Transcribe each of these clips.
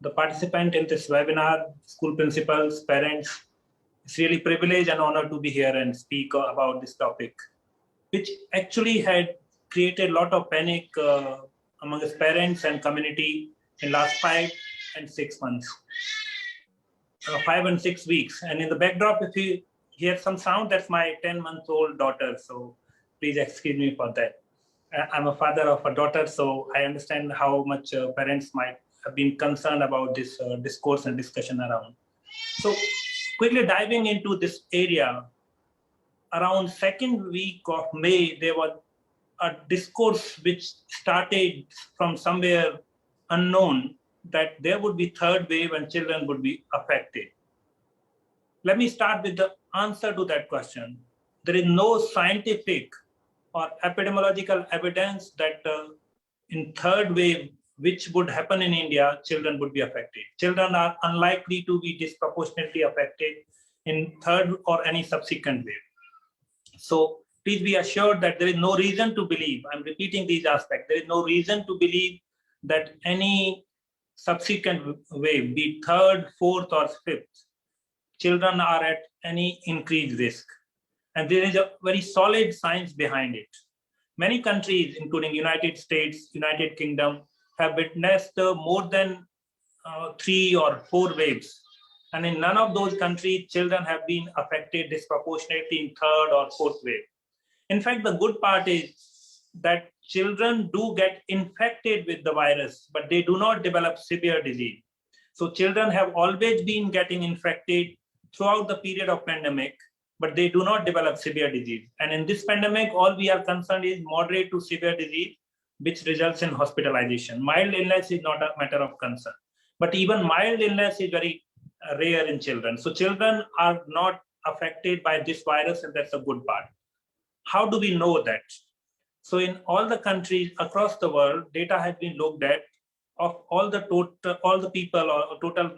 the participant in this webinar, school principals, parents. It's really privilege and honor to be here and speak about this topic, which actually had created a lot of panic among us parents and community in last 5 and 6 months, 5 and 6 weeks. And in the backdrop, if you hear some sound, that's my 10-month-old daughter. So please excuse me for that. I'm a father of a daughter, so I understand how much parents might have been concerned about this discourse and discussion around. So quickly diving into this area, around second week of May, there was a discourse which started from somewhere unknown that there would be third wave and children would be affected. Let me start with the answer to that question. There is no scientific or epidemiological evidence that in third wave, which would happen in India, children would be affected. Children are unlikely to be disproportionately affected in third or any subsequent wave. So please be assured that there is no reason to believe, I'm repeating these aspects, there is no reason to believe that any subsequent wave, be third, fourth, or fifth, children are at any increased risk. And there is a very solid science behind it. Many countries, including United States, United Kingdom, have witnessed more than 3 or 4 waves. And in none of those countries, children have been affected disproportionately in third or fourth wave. In fact, the good part is that children do get infected with the virus, but they do not develop severe disease. So children have always been getting infected throughout the period of pandemic, but they do not develop severe disease. And in this pandemic, all we are concerned is moderate to severe disease, which results in hospitalization. Mild illness is not a matter of concern, but even mild illness is very rare in children. So children are not affected by this virus, and that's a good part. How do we know that? So in all the countries across the world, data has been looked at of all the people or total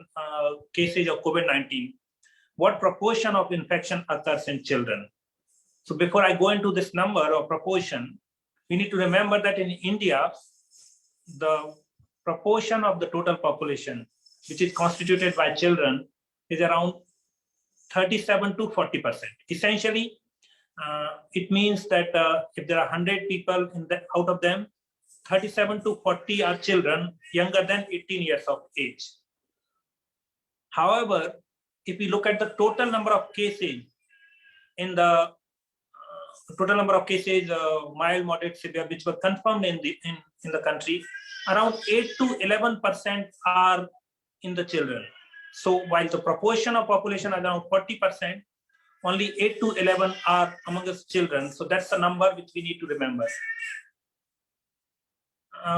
cases of COVID-19. What proportion of infection occurs in children? So before I go into this number or proportion, we need to remember that in India, the proportion of the total population, which is constituted by children, is around 37 to 40%. Essentially, it means that if there are 100 people out of them, 37 to 40 are children younger than 18 years of age. However, if we look at the total number of cases in the mild, moderate, severe, which were confirmed in the country, around 8 to 11% are in the children. So while the proportion of population is around 40%, only 8 to 11 are among us children. So that's the number which we need to remember.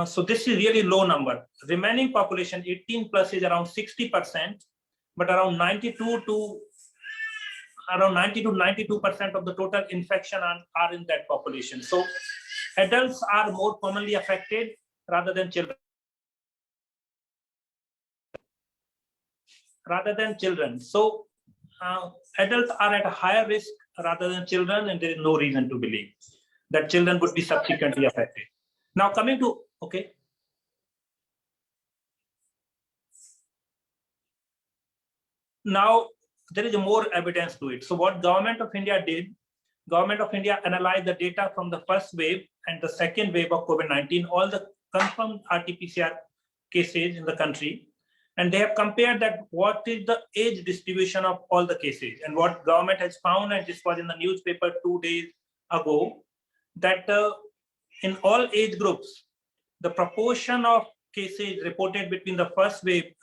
So this is really low number. Remaining population, 18 plus, is around 60%, but around 90 to 92% of the total infection are in that population. So adults are more commonly affected rather than children. So adults are at a higher risk rather than children, and there is no reason to believe that children would be subsequently affected. Now coming to, okay. Now there is more evidence to it. So what Government of India did, Government of India analyzed the data from the first wave and the second wave of COVID-19, all the confirmed RT-PCR cases in the country. And they have compared that what is the age distribution of all the cases. And what government has found, and this was in the newspaper 2 days ago, that in all age groups, the proportion of cases reported between the first wave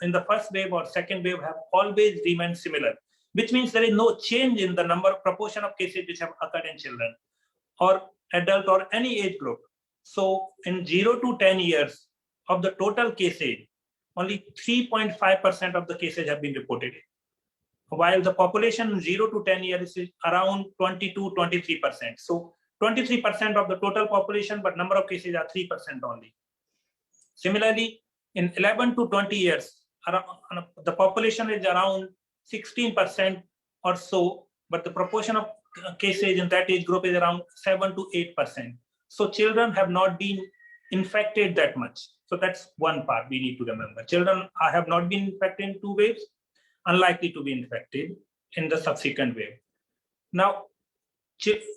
or second wave have always remained similar, which means there is no change in the proportion of cases which have occurred in children or adult or any age group. So in 0 to 10 years of the total cases, only 3.5% of the cases have been reported, while the population 0 to 10 years is around 22-23%. So 23% of the total population, but number of cases are 3% only. Similarly, in 11 to 20 years, the population is around 16% or so, but the proportion of cases in that age group is around 7 to 8%. So children have not been infected that much. So that's one part we need to remember. Children have not been infected in 2 waves, unlikely to be infected in the subsequent wave. Now,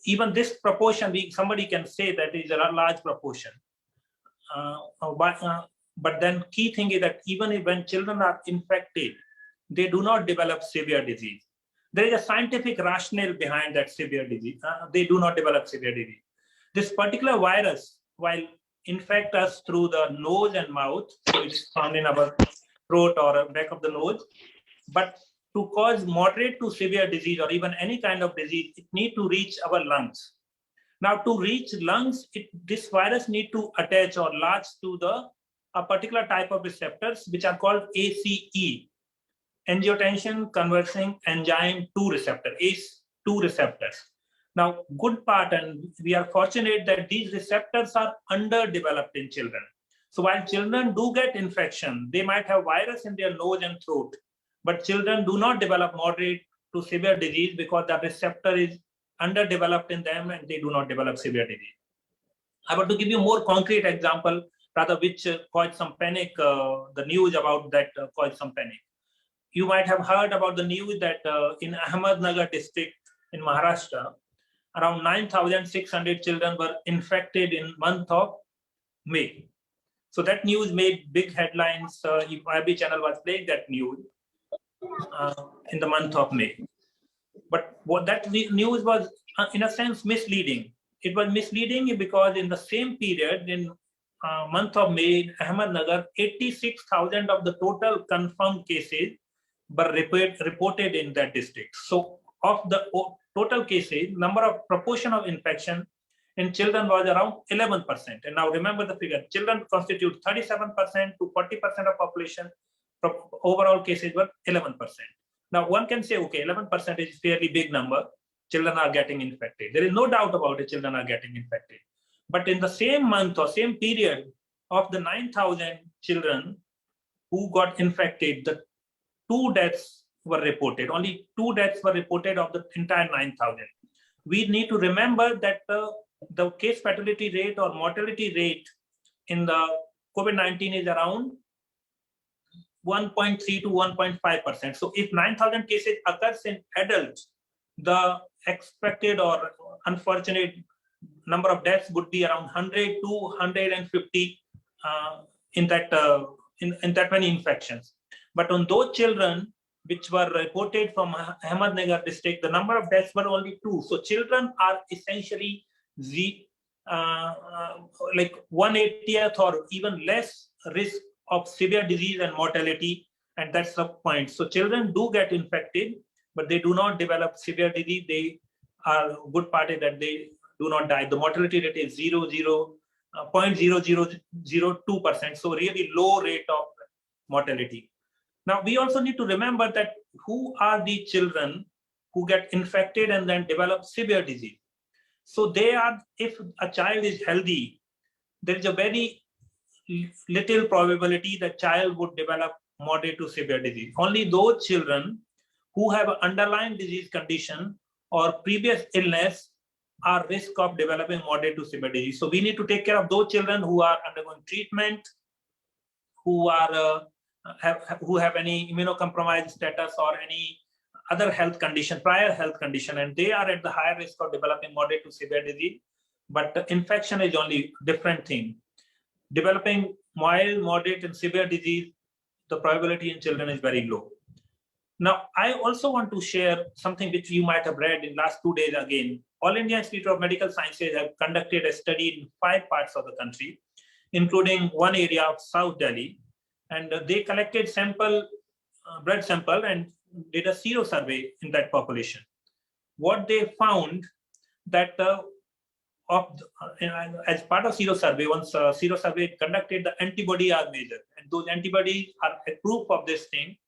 even this proportion, somebody can say that is a large proportion. But then key thing is that even when children are infected, they do not develop severe disease. There is a scientific rationale behind that severe disease. They do not develop severe disease. This particular virus, while infect us through the nose and mouth, so it's found in our throat or back of the nose, but to cause moderate to severe disease or even any kind of disease, it needs to reach our lungs. Now, to reach lungs, this virus needs to attach or latch to a particular type of receptors, which are called ACE, angiotensin converting enzyme 2 receptor, ACE2 receptors. Now, good part, and we are fortunate that these receptors are underdeveloped in children. So while children do get infection, they might have virus in their nose and throat, but children do not develop moderate to severe disease because the receptor is underdeveloped in them and they do not develop severe disease. I want to give you a more concrete example, rather which caused some panic, the news about that caused some panic. You might have heard about the news that in Ahmednagar district in Maharashtra, around 9,600 children were infected in month of May. So that news made big headlines. IB channel was playing that news in the month of May. But what that news was, in a sense, misleading. It was misleading because in the same period, in month of May, in Ahmednagar, 86,000 of the total confirmed cases were reported in that district. So of the total cases, number of proportion of infection in children was around 11%. And now remember the figure, children constitute 37% to 40% of population. Overall cases were 11%. Now one can say, okay, 11% is fairly big number. Children are getting infected. There is no doubt about it, children are getting infected. But in the same month or same period of the 9,000 children who got infected, the 2 deaths were reported. Only 2 deaths were reported of the entire 9,000. We need to remember that the case fatality rate or mortality rate in the COVID-19 is around 1.3 to 1.5%. So if 9,000 cases occurs in adults, the expected or unfortunate number of deaths would be around 100 to 150 in that many infections. But on those children which were reported from Ahmednagar district, the number of deaths were only 2. So children are essentially like 1/80th or even less risk of severe disease and mortality, and that's the point. So children do get infected, but they do not develop severe disease. They are good part is that they do not die. The mortality rate is 0.0002%, so really low rate of mortality. Now we also need to remember that who are the children who get infected and then develop severe disease. So they are, if a child is healthy, there is a very little probability that child would develop moderate to severe disease. Only those children who have an underlying disease condition or previous illness are risk of developing moderate to severe disease. So we need to take care of those children who are undergoing treatment, who are who have any immunocompromised status or any other health condition, prior health condition, and they are at the higher risk of developing moderate to severe disease. But the infection is only different thing. Developing mild, moderate, and severe disease, the probability in children is very low. Now, I also want to share something which you might have read in last 2 days again. All India Institute of Medical Sciences have conducted a study in 5 parts of the country, including one area of South Delhi. And they collected blood sample and did a sero survey in that population. What they found that as part of sero survey, once sero survey conducted, the antibody are measured, and those antibodies are a proof of this thing,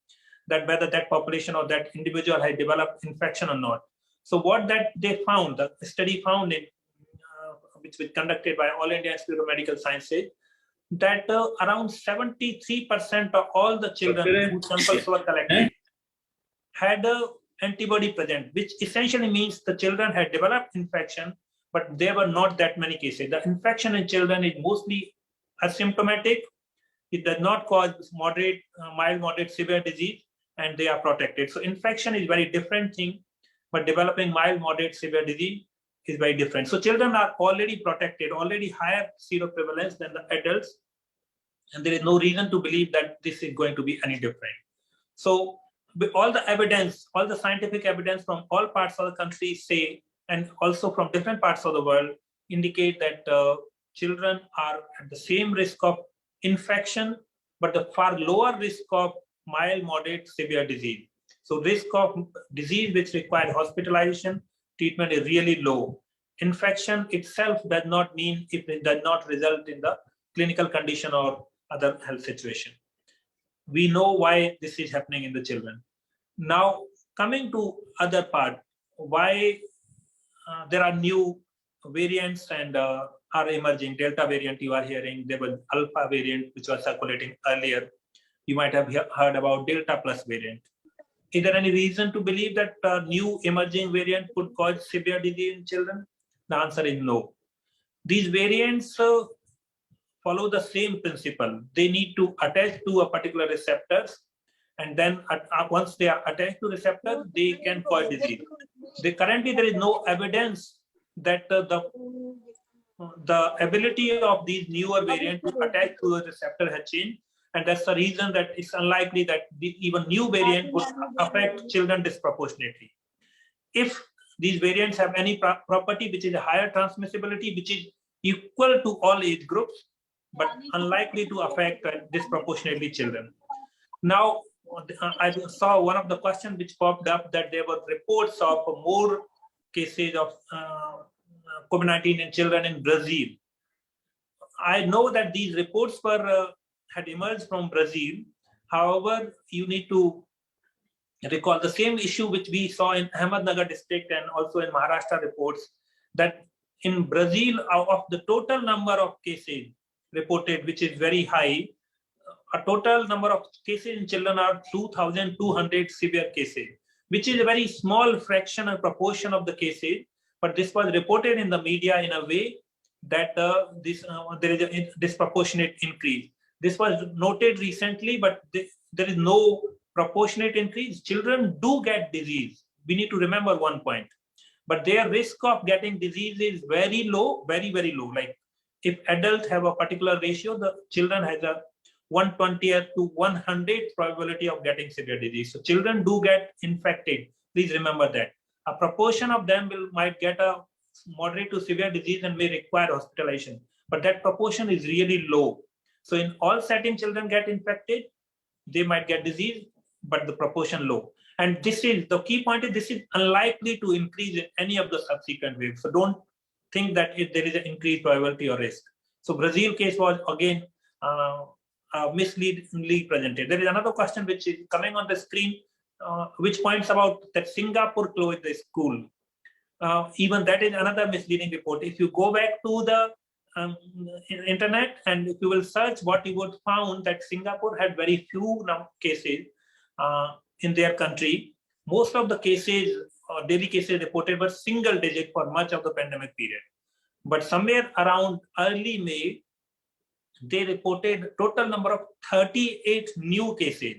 that whether that population or that individual has developed infection or not. So what that they found, the study found in which was conducted by All India Institute of Medical Sciences, that around 73% of all the children whose samples were collected had antibody present, which essentially means the children had developed infection, but there were not that many cases. The infection in children is mostly asymptomatic it does not cause moderate, mild, moderate, severe disease, and they are protected. So infection is very different thing, but developing mild, moderate, severe disease is very different. So children are already protected, already higher seroprevalence than the adults, and there is no reason to believe that this is going to be any different. So all the evidence, all the scientific evidence from all parts of the country say, and also from different parts of the world, indicate that children are at the same risk of infection, but the far lower risk of mild, moderate, severe disease. So risk of disease which requires hospitalization, treatment is really low. Infection itself does not mean if it does not result in the clinical condition or other health situation. We know why this is happening in the children. Now, coming to other part, why there are new variants and are emerging. Delta variant you are hearing, there was alpha variant which was circulating earlier. You might have heard about Delta plus variant. Is there any reason to believe that new emerging variant could cause severe disease in children? The answer is no. These variants follow the same principle. They need to attach to a particular receptors, and then once they are attached to receptor, they can cause disease. Currently, there is no evidence that the ability of these newer variants to attach to the receptor has changed, and that's the reason that it's unlikely that even new variant would affect children disproportionately. If these variants have any property which is a higher transmissibility, which is equal to all age groups, but unlikely to affect disproportionately children. Now, I saw one of the questions which popped up that there were reports of more cases of COVID-19 in children in Brazil. I know that these reports were had emerged from Brazil. However, you need to recall the same issue which we saw in Ahmednagar district and also in Maharashtra reports, that in Brazil, out of the total number of cases reported, which is very high, a total number of cases in children are 2,200 severe cases, which is a very small fraction and proportion of the cases. But this was reported in the media in a way that there is a disproportionate increase. This was noted recently, but there is no proportionate increase. Children do get disease. We need to remember one point. But their risk of getting disease is very low, very, very low. Like if adults have a particular ratio, the children has a 1/20th to 100th probability of getting severe disease. So children do get infected. Please remember that. A proportion of them might get a moderate to severe disease and may require hospitalization. But that proportion is really low. So in all settings, children get infected. They might get disease, but the proportion low. And this is the key point, is this is unlikely to increase in any of the subsequent waves. So don't think that there is an increased probability or risk. So Brazil case was again misleadingly presented. There is another question which is coming on the screen, which points about that Singapore closed the school. Even that is another misleading report. If you go back to the internet and if you will search, what you would found that Singapore had very few cases in their country. Most of the cases, daily cases reported were single digit for much of the pandemic period. But somewhere around early May, they reported total number of 38 new cases.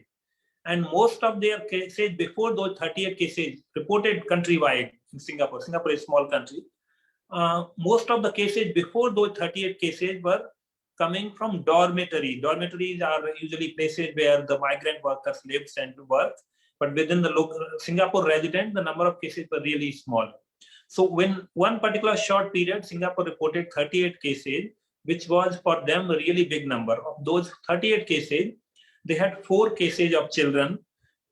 And most of their cases before those 38 cases reported countrywide in Singapore. Singapore is a small country. Most of the cases before those 38 cases were coming from dormitories. Dormitories are usually places where the migrant workers live and work. But within the local Singapore resident, the number of cases were really small. So when one particular short period, Singapore reported 38 cases, which was for them a really big number. Of those 38 cases, they had 4 cases of children.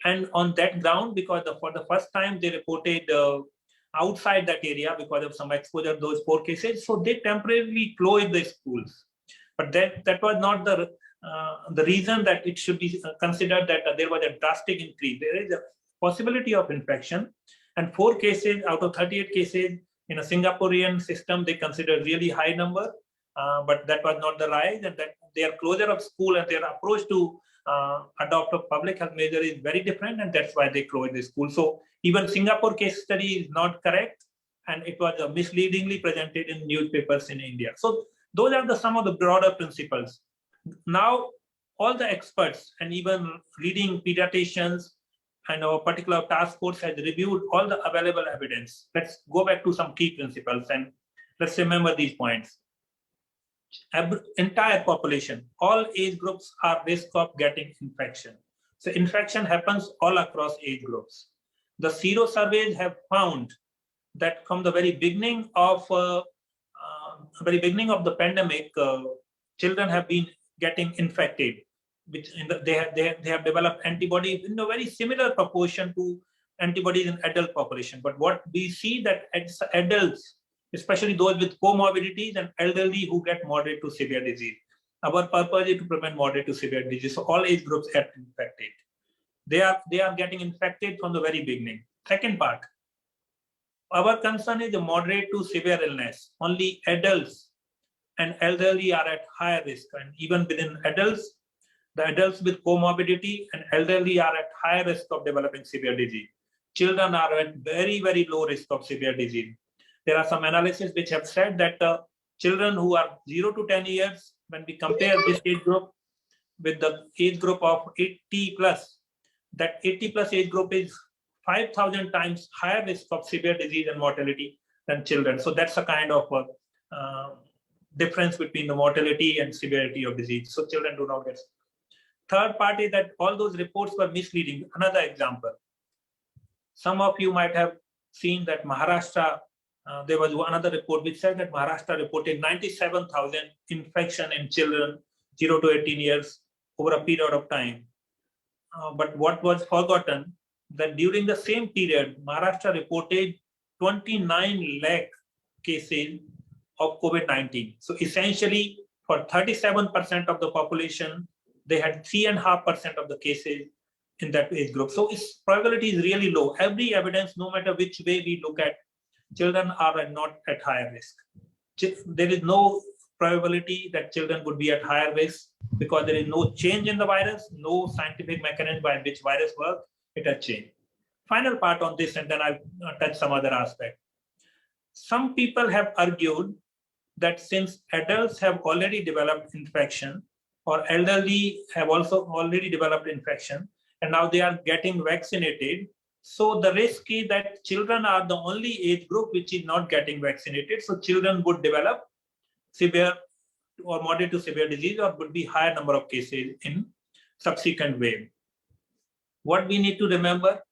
And on that ground, because for the first time they reported outside that area because of some exposure, those 4 cases, so they temporarily closed the schools. But that was not the reason that it should be considered that there was a drastic increase. There is a possibility of infection, and 4 cases out of 38 cases in a Singaporean system, they consider really high number, but that was not the rise, and that their closure of school and their approach to adopt a public health measure is very different, and that's why they closed the school. So even Singapore case study is not correct, and it was misleadingly presented in newspapers in India. So those are some of the broader principles. Now, all the experts and even leading pediatricians and our particular task force has reviewed all the available evidence. Let's go back to some key principles and let's remember these points. Entire population, all age groups are at risk of getting infection. So infection happens all across age groups. The sero surveys have found that from the very beginning of the pandemic, children have been getting infected, which they have developed antibodies in a very similar proportion to antibodies in adult population. But what we see that adults, especially those with comorbidities and elderly who get moderate to severe disease, our purpose is to prevent moderate to severe disease. So all age groups get infected. They are getting infected from the very beginning. Second part, our concern is the moderate to severe illness. Only adults and elderly are at higher risk, and even within adults, the adults with comorbidity and elderly are at higher risk of developing severe disease. Children are at very, very low risk of severe disease. There are some analyses which have said that children who are 0 to 10 years, when we compare this age group with the age group of 80 plus, that 80 plus age group is 5,000 times higher risk of severe disease and mortality than children. So that's a kind of difference between the mortality and severity of disease. So children do not get. Third part is that all those reports were misleading. Another example, some of you might have seen that Maharashtra, there was another report which said that Maharashtra reported 97,000 infection in children 0 to 18 years over a period of time. But what was forgotten, that during the same period, Maharashtra reported 29 lakh cases of COVID-19. So essentially, for 37% of the population, they had 3.5% of the cases in that age group. So its probability is really low. Every evidence, no matter which way we look at, children are not at higher risk. There is no probability that children would be at higher risk because there is no change in the virus, no scientific mechanism by which virus works, it has changed. Final part on this, and then I'll touch some other aspect. Some people have argued that since adults have already developed infection, or elderly have also already developed infection, and now they are getting vaccinated, so the risk is that children are the only age group which is not getting vaccinated. So children would develop severe or moderate to severe disease, or would be higher number of cases in subsequent wave. What we need to remember,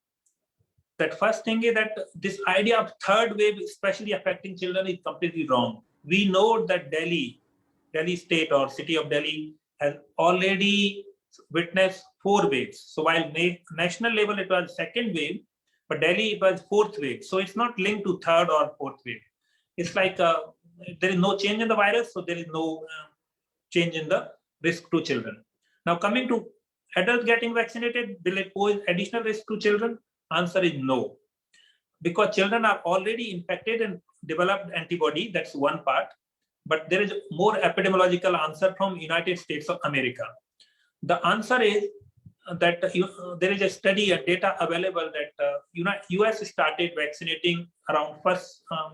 that first thing is that this idea of third wave especially affecting children is completely wrong. We know that Delhi state or city of Delhi has already witnessed 4 waves. So while national level it was second wave, but Delhi it was 4th wave. So it's not linked to third or 4th wave. It's like there is no change in the virus, so there is no change in the risk to children. Now coming to adults getting vaccinated, will it pose additional risk to children? Answer is no. Because children are already infected and developed antibody, that's one part. But there is more epidemiological answer from United States of America. The answer is that there is a study and data available that US started vaccinating around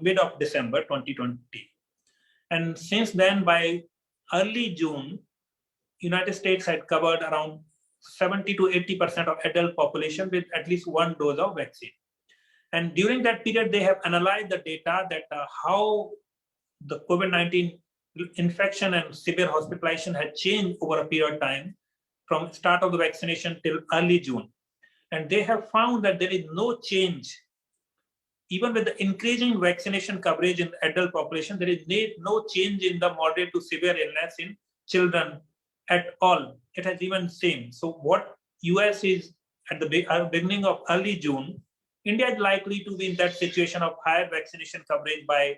mid of December 2020. And since then, by early June, United States had covered around 70 to 80% of adult population with at least 1 dose of vaccine. And during that period, they have analyzed the data that how the COVID-19 infection and severe hospitalization had changed over a period of time from start of the vaccination till early June. And they have found that there is no change. Even with the increasing vaccination coverage in the adult population, there is no change in the moderate to severe illness in children at all. It has even same. So what US is at the beginning of early June, India is likely to be in that situation of higher vaccination coverage by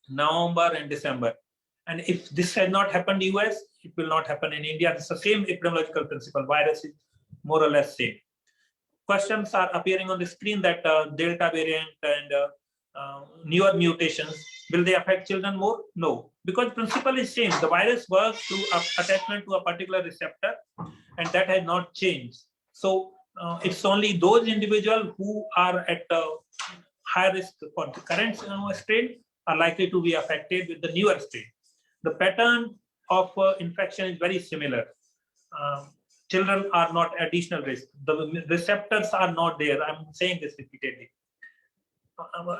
November and December. And if this had not happened in US, it will not happen in India. It's the same epidemiological principle. Virus is more or less same. Questions are appearing on the screen that Delta variant and newer mutations, will they affect children more? No, because principle is same. The virus works through attachment to a particular receptor, and that has not changed. So it's only those individuals who are at high risk for the current strain are likely to be affected with the newer strain. The pattern of infection is very similar. children are not additional risk. The receptors are not there. I'm saying this repeatedly.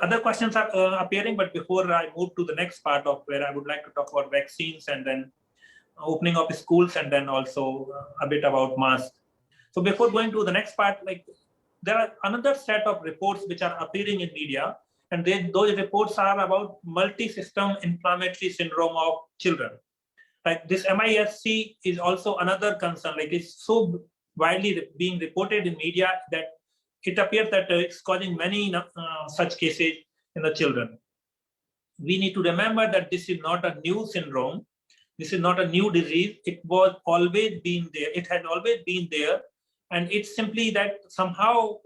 Other questions are appearing, but before I move to the next part of where I would like to talk about vaccines and then opening of schools and then also a bit about masks. So before going to the next part, like there are another set of reports which are appearing in media, and those reports are about multi-system inflammatory syndrome of children. Like this MISC is also another concern. Like it's so widely being reported in media that it appears that it's causing many such cases in the children. We need to remember that this is not a new syndrome. This is not a new disease. It was always been there. It had always been there. And it's simply that somehow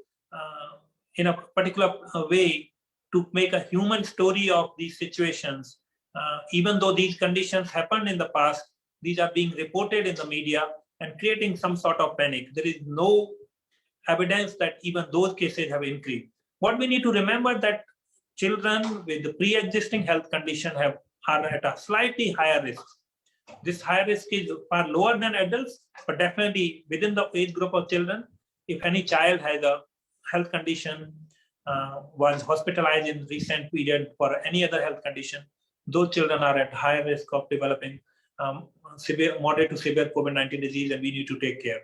in a particular way to make a human story of these situations, even though these conditions happened in the past, these are being reported in the media and creating some sort of panic. There is no evidence that even those cases have increased. What we need to remember that children with the pre-existing health condition are at a slightly higher risk. This higher risk is far lower than adults, but definitely within the age group of children, if any child has a health condition, was hospitalized in recent period for any other health condition, those children are at higher risk of developing moderate to severe COVID-19 disease, and we need to take care.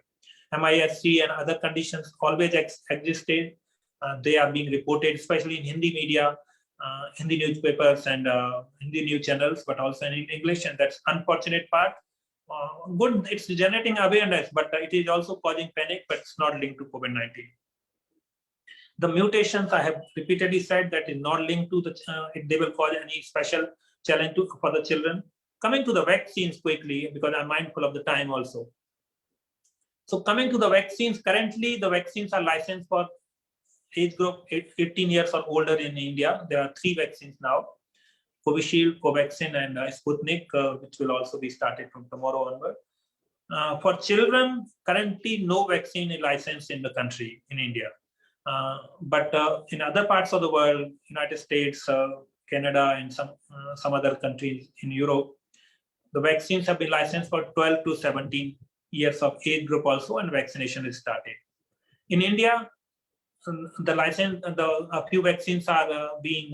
MISC and other conditions always existed. They are being reported, especially in Hindi media, Hindi newspapers and Hindi news channels, but also in English, and that's unfortunate part. Good, it's generating awareness, but it is also causing panic, but it's not linked to COVID-19. The mutations, I have repeatedly said that is not linked to the, they will cause any special challenge for the children. Coming to the vaccines quickly, because I'm mindful of the time also. So coming to the vaccines, currently the vaccines are licensed for age group 18 years or older in India. There are 3 vaccines now: Covishield, Covaxin, and Sputnik, which will also be started from tomorrow onward. For children, currently no vaccine is licensed in the country, in India. But in other parts of the world, United States, Canada, and some other countries in Europe, the vaccines have been licensed for 12 to 17 years of age group also, and vaccination is started. In India, a few vaccines are being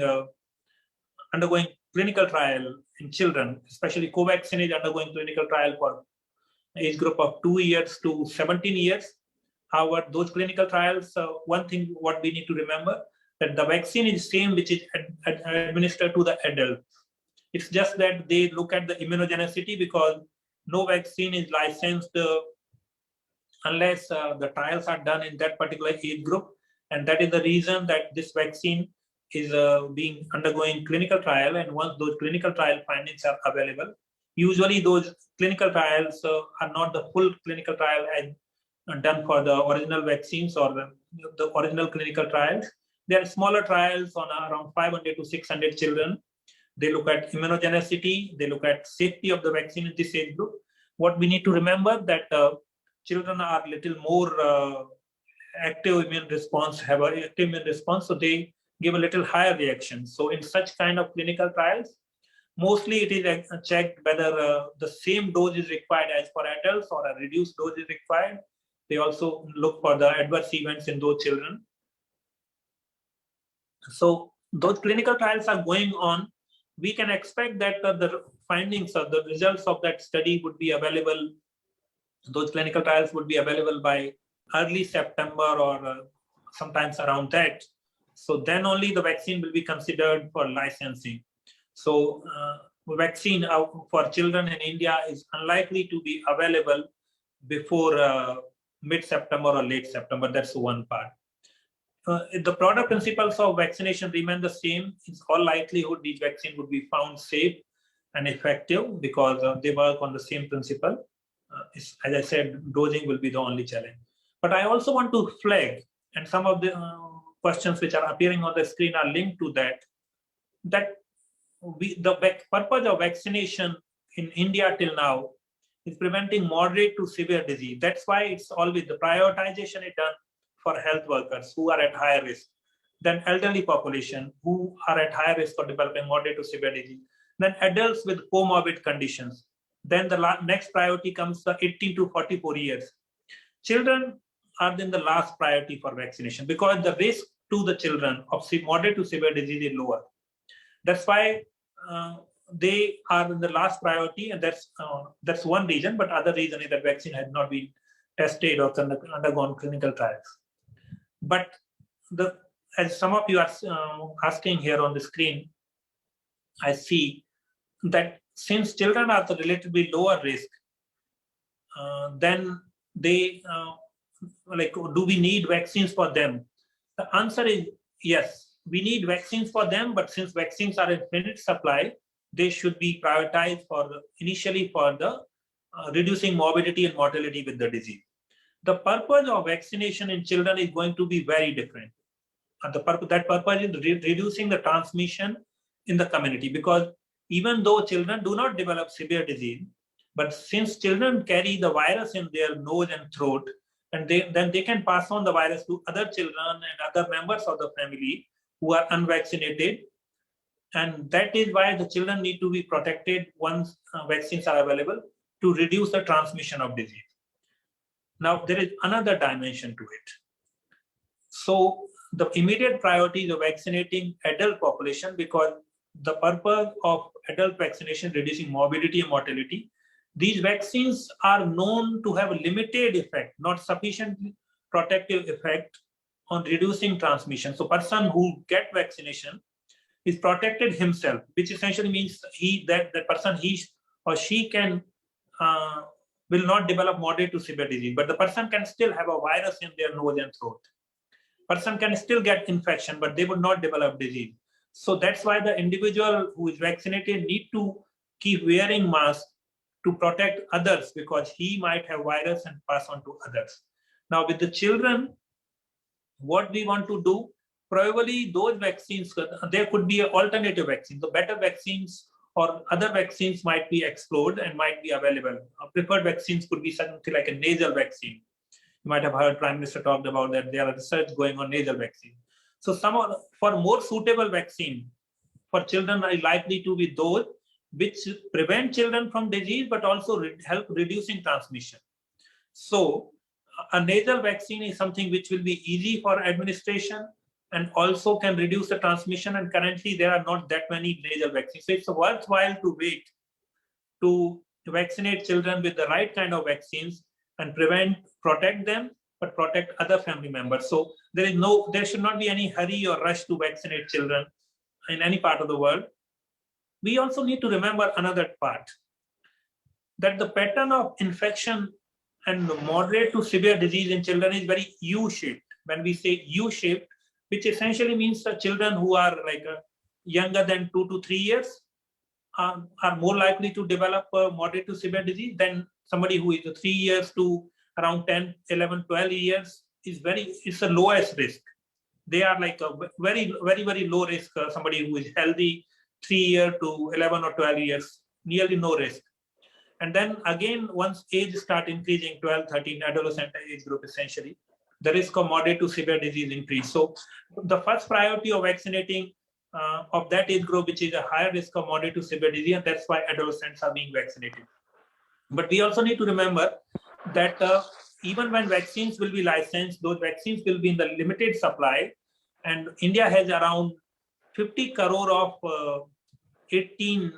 undergoing clinical trial in children, especially Covaxin is undergoing clinical trial for age group of 2 years to 17 years. However, those clinical trials, one thing what we need to remember, that the vaccine is same which is administered to the adult. It's just that they look at the immunogenicity, because no vaccine is licensed unless the trials are done in that particular age group. And that is the reason that this vaccine is being undergoing clinical trial. And once those clinical trial findings are available, usually those clinical trials are not the full clinical trial as done for the original vaccines or the original clinical trials. There are smaller trials on around 500 to 600 children. They look at immunogenicity, they look at safety of the vaccine in this age group. What we need to remember that children are a little more active immune response, have an active immune response, so they give a little higher reaction. So in such kind of clinical trials, mostly it is checked whether the same dose is required as for adults or a reduced dose is required. They also look for the adverse events in those children. So those clinical trials are going on. We can expect that the findings or the results of that study would be available. Those clinical trials would be available by early September or sometimes around that. So then only the vaccine will be considered for licensing. So vaccine for children in India is unlikely to be available before mid-September or late September. That's one part. The broader principles of vaccination remain the same. In all likelihood, these vaccines would be found safe and effective because they work on the same principle. As I said, dosing will be the only challenge. But I also want to flag, and some of the questions which are appearing on the screen are linked to that, the purpose of vaccination in India till now is preventing moderate to severe disease. That's why it's always the prioritization is done for health workers who are at higher risk, then elderly population who are at higher risk of developing moderate to severe disease, then adults with comorbid conditions, Then the next priority comes the 18 to 44 years. Children are then the last priority for vaccination because the risk to the children of moderate to severe disease is lower. That's why they are in the last priority, and that's one reason. But other reason is that vaccine had not been tested or undergone clinical trials. But as some of you are asking here on the screen, I see that since children are the relatively lower risk, then they do we need vaccines for them? The answer is yes. We need vaccines for them, but since vaccines are in finite supply, they should be prioritized initially for the reducing morbidity and mortality with the disease. The purpose of vaccination in children is going to be very different. And that purpose is reducing the transmission in the community, because even though children do not develop severe disease, but since children carry the virus in their nose and throat, and then they can pass on the virus to other children and other members of the family who are unvaccinated. And that is why the children need to be protected once vaccines are available to reduce the transmission of disease. Now, there is another dimension to it. So the immediate priority is vaccinating adult population, because the purpose of adult vaccination reducing morbidity and mortality. These vaccines are known to have a limited effect, not sufficient protective effect on reducing transmission. So person who get vaccination is protected himself, which essentially means that person he or she can will not develop moderate to severe disease, but the person can still have a virus in their nose and throat. Person can still get infection, but they would not develop disease. So that's why the individual who is vaccinated need to keep wearing masks to protect others, because he might have virus and pass on to others. Now with the children, what we want to do, probably those vaccines, there could be an alternative vaccine. The better vaccines or other vaccines might be explored and might be available. Preferred vaccines could be something like a nasal vaccine. You might have heard Prime Minister talked about that. There are research going on nasal vaccine. So for more suitable vaccine for children are likely to be those which prevent children from disease, but also help reducing transmission. So a nasal vaccine is something which will be easy for administration and also can reduce the transmission. And currently there are not that many nasal vaccines. So it's worthwhile to wait to vaccinate children with the right kind of vaccines and protect them, but protect other family members. So there should not be any hurry or rush to vaccinate children in any part of the world. We also need to remember another part, that the pattern of infection and moderate to severe disease in children is very U-shaped. When we say U-shaped, which essentially means the children who are younger than 2 to 3 years are more likely to develop moderate to severe disease than somebody who is 3 years to around 10, 11, 12 years it's the lowest risk. They are like a very, very, very low risk. Somebody who is healthy, 3 years to 11 or 12 years, nearly no risk. And then again, once age start increasing, 12, 13, adolescent age group essentially, the risk of moderate to severe disease increase. So the first priority of vaccinating of that age group, which is a higher risk of moderate to severe disease, and that's why adolescents are being vaccinated. But we also need to remember that even when vaccines will be licensed, those vaccines will be in the limited supply. And India has around 50 crore of 18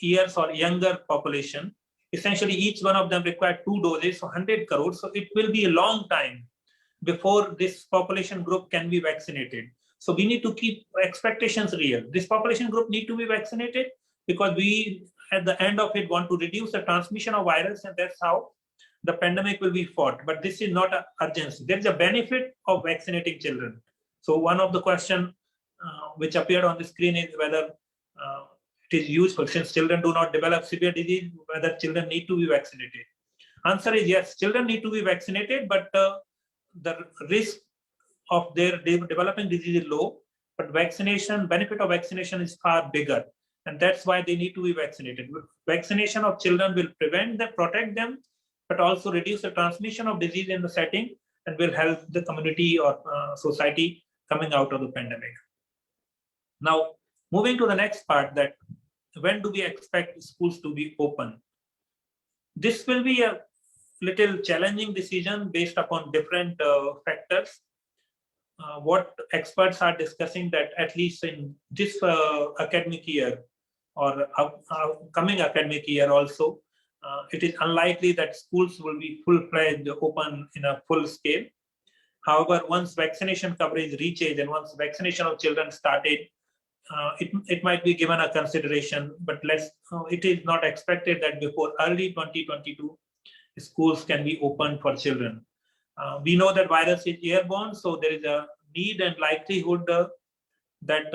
years or younger population. Essentially, each one of them require 2 doses, so 100 crores. So it will be a long time before this population group can be vaccinated. So we need to keep expectations real. This population group need to be vaccinated because we, at the end of it, want to reduce the transmission of virus, and that's how the pandemic will be fought. But this is not an urgency. There is a benefit of vaccinating children. So one of the questions which appeared on the screen is whether it is useful, since children do not develop severe disease, whether children need to be vaccinated. Answer is yes, children need to be vaccinated, but the risk of their developing disease is low, but benefit of vaccination is far bigger. And that's why they need to be vaccinated. Vaccination of children will prevent them, protect them, but also reduce the transmission of disease in the setting and will help the community or society coming out of the pandemic. Now, moving to the next part, that when do we expect schools to be open? This will be a little challenging decision based upon different factors. What experts are discussing that at least in this academic year or coming academic year also, it is unlikely that schools will be full-fledged open in a full scale. However, once vaccination coverage reaches and once vaccination of children started, it might be given a consideration, but it is not expected that before early 2022, schools can be opened for children. We know that virus is airborne, so there is a need and likelihood that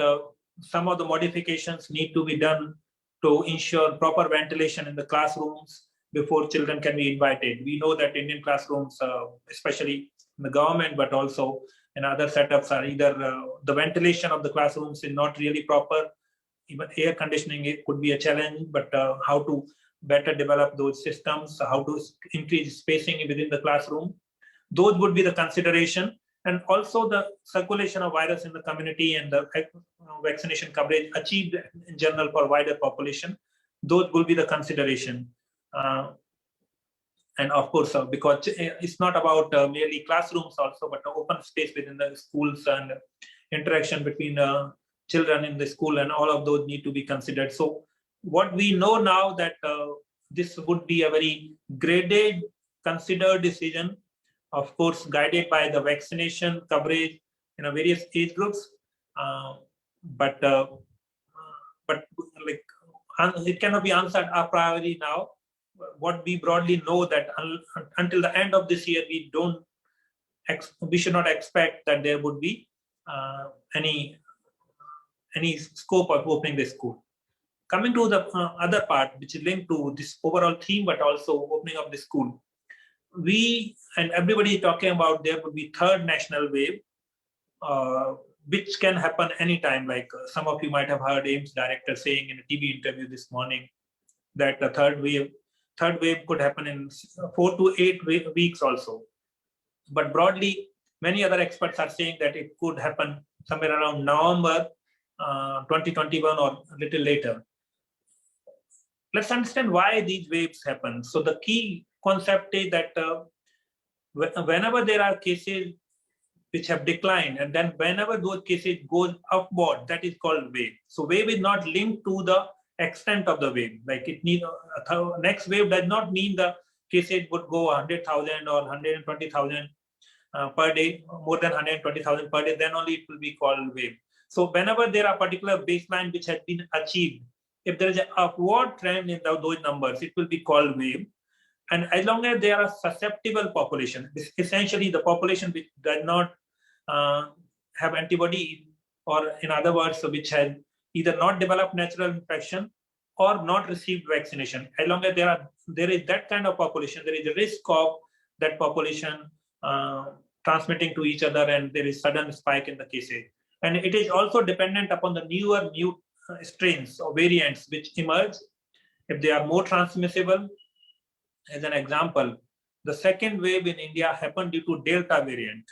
some of the modifications need to be done to ensure proper ventilation in the classrooms before children can be invited. We know that Indian classrooms, especially in the government, but also in other setups, are either the ventilation of the classrooms is not really proper. Even air conditioning, it could be a challenge, but how to better develop those systems, how to increase spacing within the classroom, those would be the consideration. And also the circulation of virus in the community and the vaccination coverage achieved in general for wider population, those will be the consideration. And of course, because it's not about merely classrooms also, but open space within the schools and interaction between children in the school, and all of those need to be considered. So what we know now that this would be a very graded, considered decision, of course, guided by the vaccination coverage in various age groups. But like it cannot be answered a priori now. What we broadly know that until the end of this year, we should not expect that there would be any scope of opening the school. Coming to the other part, which is linked to this overall theme, but also opening of the school. We and everybody is talking about there would be third national wave, which can happen anytime. Like some of you might have heard AIMS director saying in a TV interview this morning that the third wave could happen in 4 to 8 weeks also. But broadly, many other experts are saying that it could happen somewhere around November 2021 or a little later. Let's understand why these waves happen. So the key concept is that whenever there are cases which have declined, and then whenever those cases goes upward, that is called wave. So wave is not linked to the extent of the wave. Like it needs next wave does not mean the cases would go 100,000 or 120,000 per day, more than 120,000 per day, then only it will be called wave. So whenever there are particular baseline which has been achieved, if there is an upward trend in those numbers, it will be called wave. And as long as there are susceptible population, essentially the population which does not have antibody, or in other words, which has either not developed natural infection or not received vaccination, as long as there is that kind of population, there is a risk of that population transmitting to each other, and there is sudden spike in the cases. And it is also dependent upon the new strains or variants which emerge. If they are more transmissible, as an example, the second wave in India happened due to Delta variant.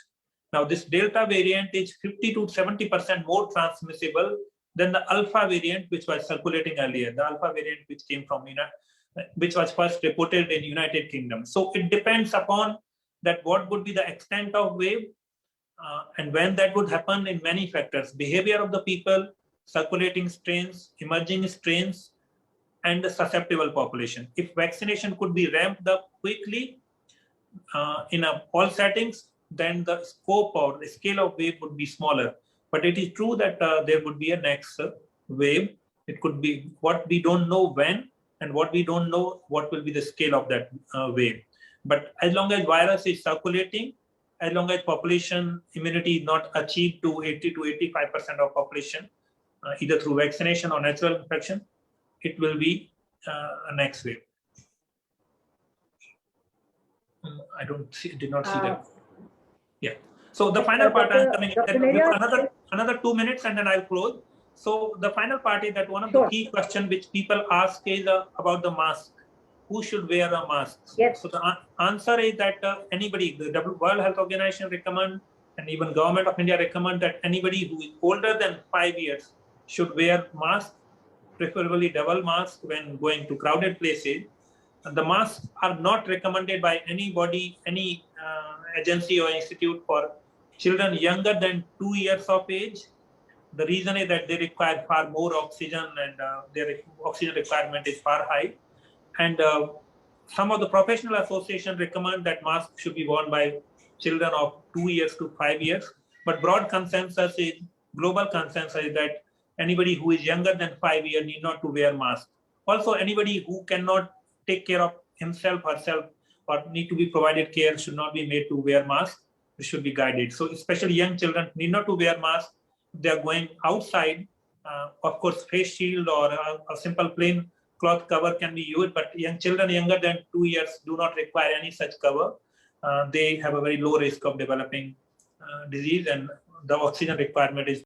Now, this Delta variant is 50 to 70% more transmissible than the Alpha variant, which was circulating earlier. The Alpha variant, which came from which was first reported in United Kingdom. So it depends upon that what would be the extent of wave and when that would happen in many factors: behavior of the people, circulating strains, emerging strains, and the susceptible population. If vaccination could be ramped up quickly in all settings, then the scope or the scale of wave would be smaller. But it is true that there would be a next wave. It could be what we don't know when, and what we don't know what will be the scale of that wave. But as long as virus is circulating, as long as population immunity is not achieved to 80 to 85% of population, either through vaccination or natural infection, it will be a next wave. I did not see that. Yeah. So the final part, I'm coming another 2 minutes and then I'll close. So the final part is that one of the key questions which people ask is about the mask. Who should wear a mask? Yes. So the answer is that anybody, the World Health Organization recommend, and even Government of India recommend that anybody who is older than 5 years should wear mask, preferably double mask when going to crowded places. The masks are not recommended by anybody, any agency or institute for children younger than 2 years of age. The reason is that they require far more oxygen, and their oxygen requirement is far high. And some of the professional associations recommend that masks should be worn by children of 2 years to 5 years. But broad consensus is, global consensus is that anybody who is younger than 5 years need not to wear masks. Also, anybody who cannot take care of himself, herself, or need to be provided care should not be made to wear masks. It should be guided. So especially young children need not to wear masks. They are going outside. Of course, face shield or a simple plain cloth cover can be used, but young children younger than 2 years do not require any such cover. They have a very low risk of developing disease, and the oxygen requirement is